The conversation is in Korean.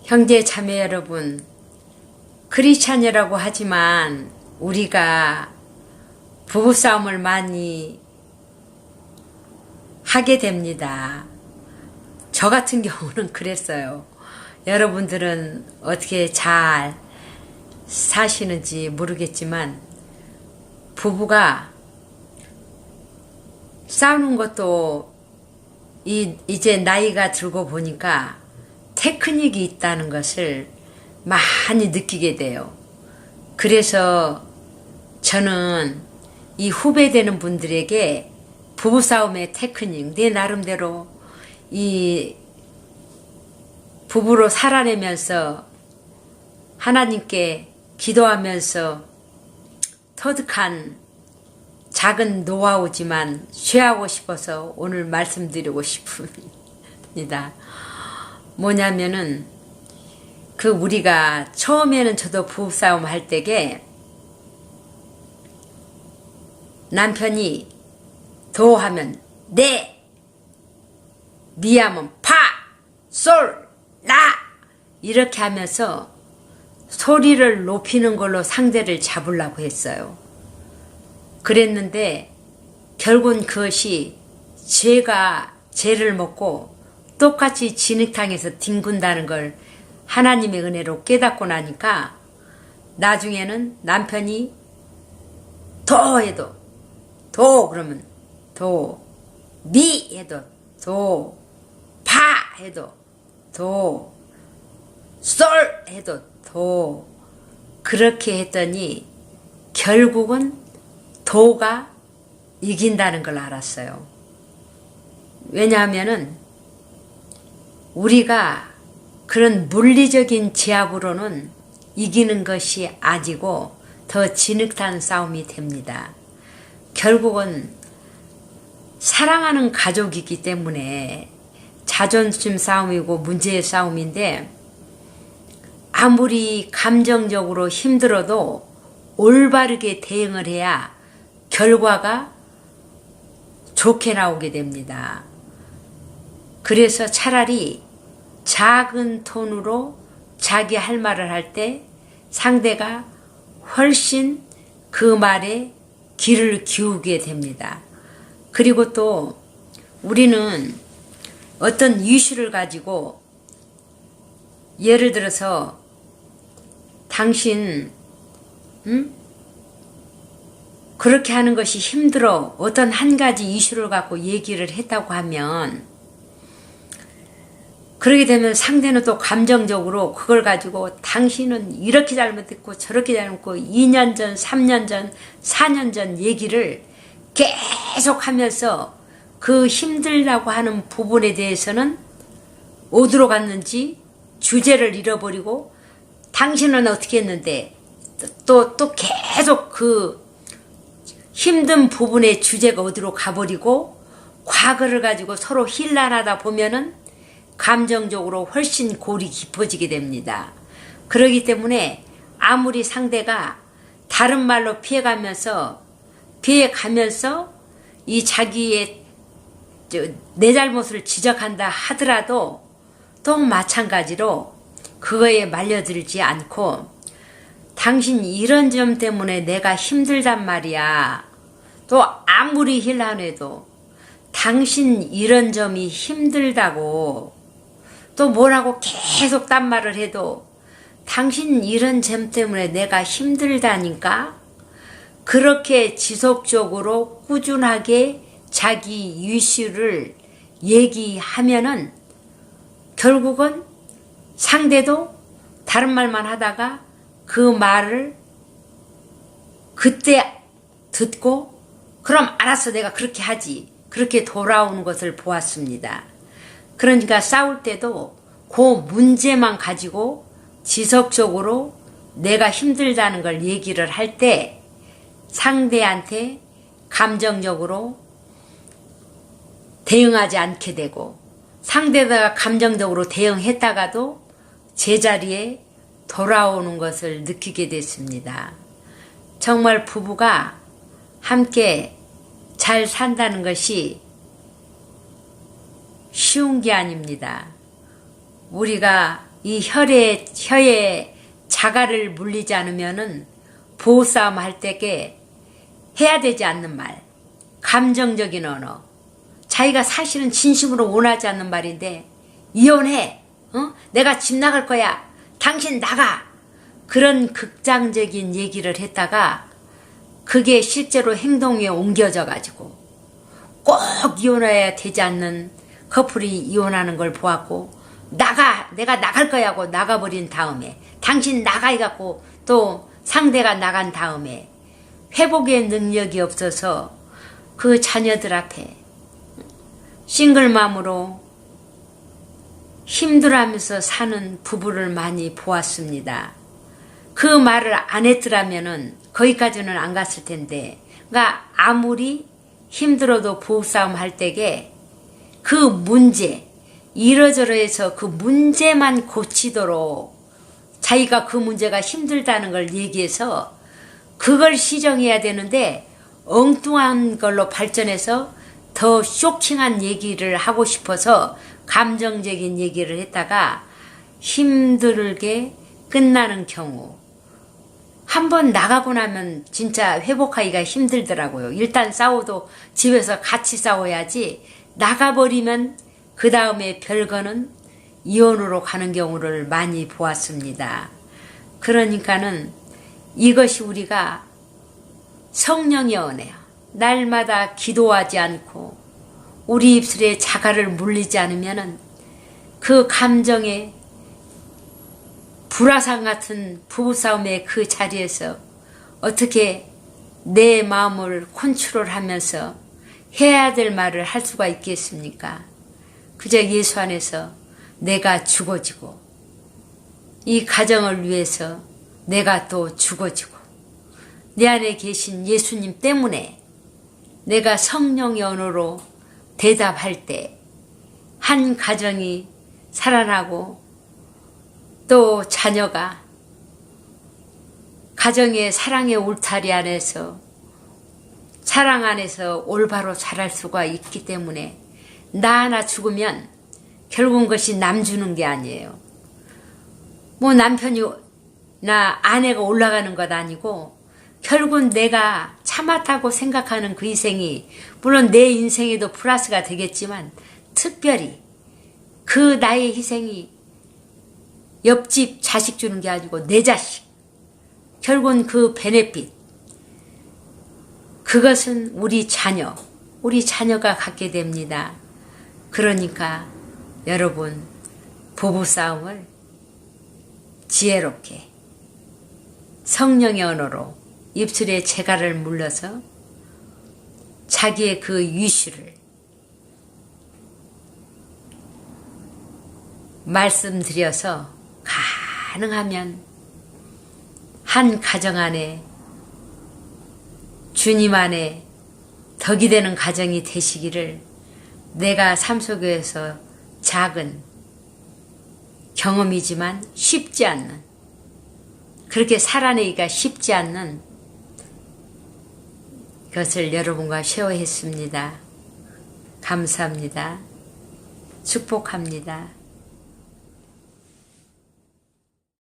형제 자매 여러분, 크리스찬이라고 하지만 우리가 부부싸움을 많이 하게 됩니다. 저 같은 경우는 그랬어요. 여러분들은 어떻게 잘 사시는지 모르겠지만 부부가 싸우는 것도 이제 나이가 들고 보니까 테크닉이 있다는 것을 많이 느끼게 돼요. 그래서 저는 이 후배되는 분들에게 부부싸움의 테크닉, 내 나름대로 이 부부로 살아내면서 하나님께 기도하면서 터득한 작은 노하우지만 쉐어하고 싶어서 오늘 말씀드리고 싶습니다. 뭐냐면은 우리가 처음에는 저도 부부싸움 할 때게 남편이 도 하면 네, 미 하면 파, 솔, 라 이렇게 하면서 소리를 높이는 걸로 상대를 잡으려고 했어요. 그랬는데 결국은 그것이 죄가 죄를 먹고 똑같이 진흙탕에서 뒹군다는 걸 하나님의 은혜로 깨닫고 나니까 나중에는 남편이 도 해도 도 그러면 도, 미 해도 도, 파 해도 도, 솔 해도 도. 그렇게 했더니 결국은 도가 이긴다는 걸 알았어요. 왜냐하면은 우리가 그런 물리적인 제압으로는 이기는 것이 아니고 더 진흙탕 싸움이 됩니다. 결국은 사랑하는 가족이기 때문에 자존심 싸움이고 문제의 싸움인데 아무리 감정적으로 힘들어도 올바르게 대응을 해야 결과가 좋게 나오게 됩니다. 그래서 차라리 작은 톤으로 자기 할 말을 할 때 상대가 훨씬 그 말에 귀를 기울게 됩니다. 그리고 또 우리는 어떤 이슈를 가지고 예를 들어서 당신 그렇게 하는 것이 힘들어 어떤 한 가지 이슈를 갖고 얘기를 했다고 하면 그러게 되면 상대는 또 감정적으로 그걸 가지고 당신은 이렇게 잘못했고 저렇게 잘못했고 2년 전, 3년 전, 4년 전 얘기를 계속 하면서 그 힘들다고 하는 부분에 대해서는 어디로 갔는지 주제를 잃어버리고 당신은 어떻게 했는데 또 계속 그 힘든 부분의 주제가 어디로 가버리고 과거를 가지고 서로 힐난하다 보면은 감정적으로 훨씬 골이 깊어지게 됩니다. 그렇기 때문에 아무리 상대가 다른 말로 피해가면서 이 자기의 내 잘못을 지적한다 하더라도 또 마찬가지로 그거에 말려들지 않고 당신 이런 점 때문에 내가 힘들단 말이야. 또 아무리 힐난해도 당신 이런 점이 힘들다고 또 뭐라고 계속 딴 말을 해도 당신 이런 점 때문에 내가 힘들다니까 그렇게 지속적으로 꾸준하게 자기 이슈를 얘기하면은 결국은 상대도 다른 말만 하다가 그 말을 그때 듣고 그럼 알았어 내가 그렇게 하지 그렇게 돌아오는 것을 보았습니다. 그러니까 싸울 때도 그 문제만 가지고 지속적으로 내가 힘들다는 걸 얘기를 할 때 상대한테 감정적으로 대응하지 않게 되고 상대가 감정적으로 대응했다가도 제자리에 돌아오는 것을 느끼게 됐습니다. 정말 부부가 함께 잘 산다는 것이 쉬운 게 아닙니다. 우리가 이 혀에 자갈을 물리지 않으면은 보호싸움 할 때게 해야 되지 않는 말, 감정적인 언어, 자기가 사실은 진심으로 원하지 않는 말인데 이혼해, 내가 집 나갈 거야, 당신 나가, 그런 극장적인 얘기를 했다가 그게 실제로 행동에 옮겨져 가지고 꼭 이혼해야 되지 않는 커플이 이혼하는 걸 보았고, 나가, 내가 나갈 거야 하고 나가버린 다음에 당신 나가 해갖고 또 상대가 나간 다음에 회복의 능력이 없어서 그 자녀들 앞에 싱글맘으로 힘들어하면서 사는 부부를 많이 보았습니다. 그 말을 안 했더라면은 거기까지는 안 갔을 텐데, 그러니까 아무리 힘들어도 부부싸움 할 때게 그 문제, 이러저러해서 그 문제만 고치도록 자기가 그 문제가 힘들다는 걸 얘기해서 그걸 시정해야 되는데 엉뚱한 걸로 발전해서 더 쇼킹한 얘기를 하고 싶어서 감정적인 얘기를 했다가 힘들게 끝나는 경우, 한번 나가고 나면 진짜 회복하기가 힘들더라고요. 일단 싸워도 집에서 같이 싸워야지, 나가버리면 그 다음에 별거는 이혼으로 가는 경우를 많이 보았습니다. 그러니까는 이것이 우리가 성령의 은혜요. 날마다 기도하지 않고 우리 입술에 자갈을 물리지 않으면은 그 감정에 불화상 같은 부부싸움의 그 자리에서 어떻게 내 마음을 컨트롤하면서 해야 될 말을 할 수가 있겠습니까? 그저 예수 안에서 내가 죽어지고 이 가정을 위해서 내가 또 죽어지고 내 안에 계신 예수님 때문에 내가 성령의 언어로 대답할 때 한 가정이 살아나고 또 자녀가 가정의 사랑의 울타리 안에서 사랑 안에서 올바로 자랄 수가 있기 때문에 나 하나 죽으면 결국은 그것이 남 주는 게 아니에요. 뭐 남편이나 아내가 올라가는 것 아니고 결국은 내가 참았다고 생각하는 그 희생이 물론 내 인생에도 플러스가 되겠지만 특별히 그 나의 희생이 옆집 자식 주는 게 아니고 내 자식, 결국은 그 베네핏, 그것은 우리 자녀가 갖게 됩니다. 그러니까 여러분, 부부싸움을 지혜롭게 성령의 언어로 입술에 재갈을 물러서 자기의 그 이슈를 말씀드려서 가능하면 한 가정 안에 주님 안에 덕이 되는 가정이 되시기를 내가 삶 속에서 작은 경험이지만 쉽지 않는, 그렇게 살아내기가 쉽지 않는 것을 여러분과 쉐어했습니다. 감사합니다. 축복합니다.